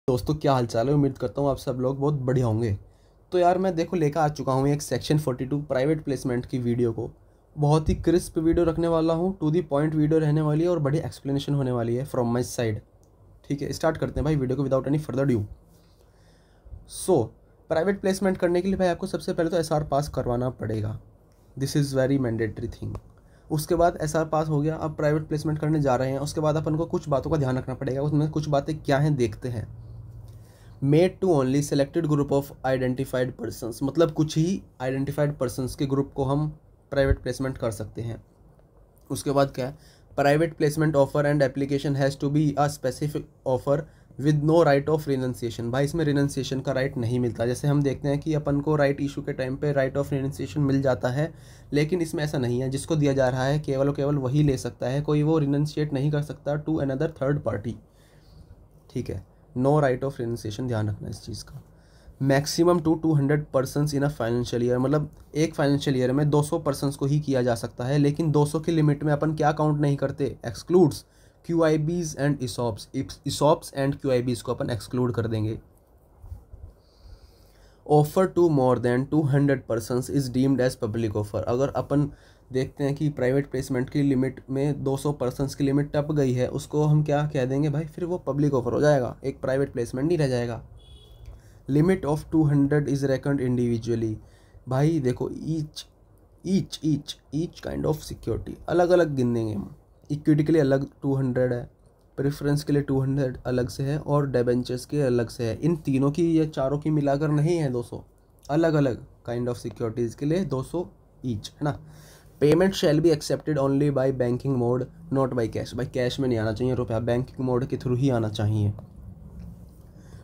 दोस्तों क्या हाल चाल है। उम्मीद करता हूँ आप सब लोग बहुत बढ़िया होंगे। तो यार मैं देखो लेकर आ चुका हूँ एक सेक्शन 42 प्राइवेट प्लेसमेंट की वीडियो को। बहुत ही क्रिस्प वीडियो रखने वाला हूँ, टू दी पॉइंट वीडियो रहने वाली है और बड़ी एक्सप्लेनेशन होने वाली है फ्रॉम माई साइड। ठीक है, स्टार्ट करते हैं भाई वीडियो को without any further due. So private placement करने के लिए भाई आपको सबसे पहले तो SR पास करवाना पड़ेगा। This is very mandatory thing. उसके बाद SR पास हो गया, अब प्राइवेट प्लेसमेंट करने जा रहे हैं। उसके बाद अपन को कुछ बातों का ध्यान रखना पड़ेगा। उसमें कुछ बातें क्या हैं देखते हैं। Made to only selected group of identified persons, मतलब कुछ ही आइडेंटिफाइड पर्सनस के ग्रुप को हम प्राइवेट प्लेसमेंट कर सकते हैं। उसके बाद क्या है, private placement offer and application has to be a specific offer with no right of renunciation. भाई इसमें रिनंसिएशन का राइट नहीं मिलता। जैसे हम देखते हैं कि अपन को राइट इशू के टाइम पे राइट ऑफ रिनंसिएशन मिल जाता है, लेकिन इसमें ऐसा नहीं है। जिसको दिया जा रहा है केवल और केवल वही ले सकता है, कोई वो रिनंसिएट नहीं कर सकता टू अनदर थर्ड पार्टी। ठीक है, नो राइट ऑफ रिनंसिएशन, ध्यान रखना इस चीज़ का। Maximum to 200 persons in a financial year, मतलब एक फाइनेंशियल ईयर में 200 पर्सनस को ही किया जा सकता है, लेकिन 200 की लिमिट में अपन क्या काउंट नहीं करते, excludes QIBs and ESOPs and QIBs को अपन एक्सक्लूड कर देंगे। Offer to more than 200 persons is deemed as public offer. अगर अपन देखते हैं कि प्राइवेट प्लेसमेंट की लिमिट में 200 पर्सनस की लिमिट टप गई है, उसको हम क्या कह देंगे भाई, फिर वो पब्लिक ऑफर हो जाएगा, एक प्राइवेट प्लेसमेंट नहीं रह जाएगा। Limit of 200 is reckoned individually. भाई देखो ईच काइंड ऑफ सिक्योरिटी अलग अलग गिन देंगे हम। इक्विटी के लिए अलग 200 है, प्रेफरेंस के लिए 200 अलग से है और डिबेंचर्स के अलग से है। इन तीनों की या चारों की मिलाकर नहीं है 200, अलग अलग काइंड ऑफ सिक्योरिटीज़ के लिए 200 ईच, है ना। Payment shall be accepted only by banking mode not by cash. भाई कैश में नहीं आना चाहिए रुपया, बैंकिंग मोड के थ्रू ही आना चाहिए।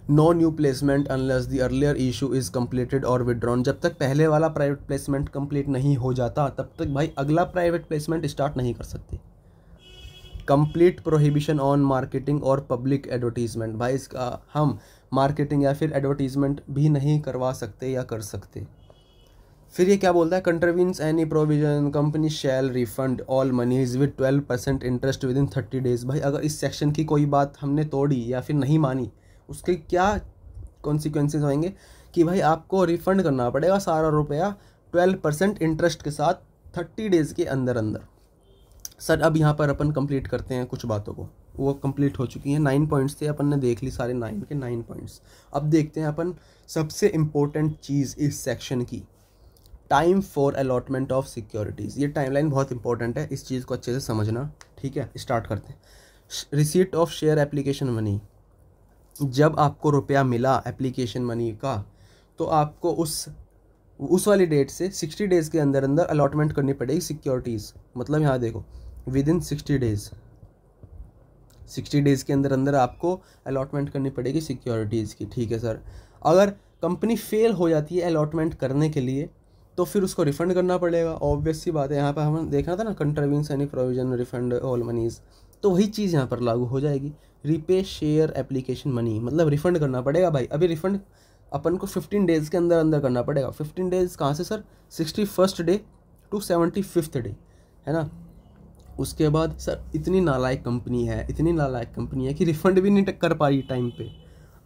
No new placement unless the earlier issue is completed और विड्रॉन। जब तक पहले वाला प्राइवेट प्लेसमेंट कंप्लीट नहीं हो जाता तब तक भाई अगला प्राइवेट प्लेसमेंट स्टार्ट नहीं कर सकते। कंप्लीट प्रोहिबिशन ऑन मार्केटिंग और पब्लिक एडवर्टीजमेंट। भाई इसका हम मार्केटिंग या फिर एडवर्टीजमेंट भी नहीं करवा सकते या कर सकते। फिर ये क्या बोलता है, contravenes any provision company shall refund all moneys with 12% interest within 30 days. भाई अगर इस सेक्शन की कोई बात हमने तोड़ी या फिर नहीं मानी, उसके क्या कॉन्सिक्वेंसेज होंगे कि भाई आपको रिफंड करना पड़ेगा सारा रुपया 12% इंटरेस्ट के साथ 30 डेज़ के अंदर अंदर। सर अब यहाँ पर अपन कंप्लीट करते हैं कुछ बातों को, वो कंप्लीट हो चुकी हैं। 9 पॉइंट्स थे, अपन ने देख ली सारे 9 के 9 पॉइंट्स। अब देखते हैं अपन सबसे इम्पोर्टेंट चीज़ इस सेक्शन की, time for allotment of securities. ये टाइमलाइन बहुत इंपॉर्टेंट है, इस चीज़ को अच्छे से समझना। ठीक है, स्टार्ट करते हैं। Receipt of share application money. जब आपको रुपया मिला एप्लीकेशन मनी का, तो आपको उस वाली डेट से 60 डेज़ के अंदर अंदर अलॉटमेंट करनी पड़ेगी सिक्योरिटीज़। मतलब यहाँ देखो विद इन 60 डेज़, 60 डेज़ के अंदर अंदर आपको अलॉटमेंट करनी पड़ेगी सिक्योरिटीज़ की। ठीक है सर, अगर कंपनी फेल हो जाती है अलॉटमेंट करने के लिए तो फिर उसको रिफ़ंड करना पड़ेगा। ऑब्वियस सी बात है, यहाँ पर हम देखना था ना, कंट्रीवीन्स एनी प्रोविजन रिफंड ऑल मनीज़, तो वही चीज़ यहाँ पर लागू हो जाएगी। रीपे शेयर एप्लीकेशन मनी, मतलब रिफ़ंड करना पड़ेगा भाई। अभी रिफ़ंड अपन को 15 डेज़ के अंदर अंदर करना पड़ेगा। 15 डेज़ कहाँ से sir, 61st day to 75th day, है ना। उसके बाद सर इतनी नालायक कंपनी है कि रिफ़ंड भी नहीं कर पाई टाइम पे।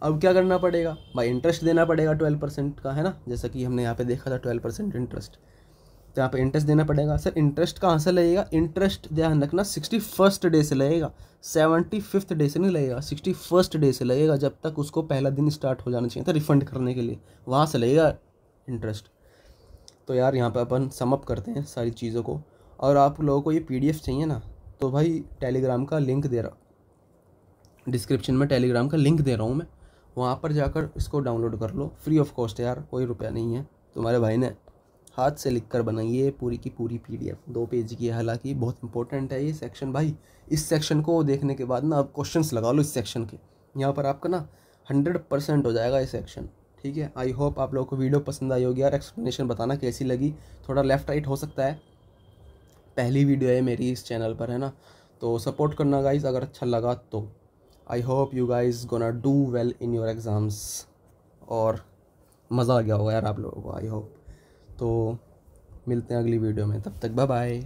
अब क्या करना पड़ेगा भाई, इंटरेस्ट देना पड़ेगा 12% का, है ना। जैसा कि हमने यहाँ पे देखा था 12% इंटरेस्ट, तो यहाँ पे इंटरेस्ट देना पड़ेगा। सर इंटरेस्ट कहाँ से लगेगा, इंटरेस्ट ध्यान रखना 61st डे से लगेगा, 75th डे से नहीं लगेगा, 61st डे से लगेगा। जब तक उसको पहला दिन स्टार्ट हो जाना चाहिए था रिफ़ंड करने के लिए, वहाँ से लगेगा इंटरेस्ट। तो यार यहाँ पे अपन समअप करते हैं सारी चीज़ों को। और आप लोगों को ये PDF चाहिए ना, तो भाई टेलीग्राम का लिंक दे रहा, डिस्क्रिप्शन में टेलीग्राम का लिंक दे रहा हूँ मैं, वहाँ पर जाकर इसको डाउनलोड कर लो, फ्री ऑफ कॉस्ट है यार, कोई रुपया नहीं है। तुम्हारे भाई ने हाथ से लिखकर बनाई है पूरी की पूरी PDF, 2 पेज की है, हालांकि बहुत इंपॉर्टेंट है ये सेक्शन भाई। इस सेक्शन को देखने के बाद ना आप क्वेश्चंस लगा लो इस सेक्शन के, यहाँ पर आपका ना 100% हो जाएगा ये सेक्शन। ठीक है, आई होप आप लोगों को वीडियो पसंद आई होगी यार। एक्सप्लेनेशन बताना कैसी लगी, थोड़ा लेफ़्ट राइट हो सकता है, पहली वीडियो है मेरी इस चैनल पर, है ना। तो सपोर्ट करना गाइज अगर अच्छा लगा तो। I hope you guys gonna do well in your exams, और मज़ा आ गया होगा यार आप लोगों को, आई होप। तो मिलते हैं अगली वीडियो में, तब तक बाय बाय।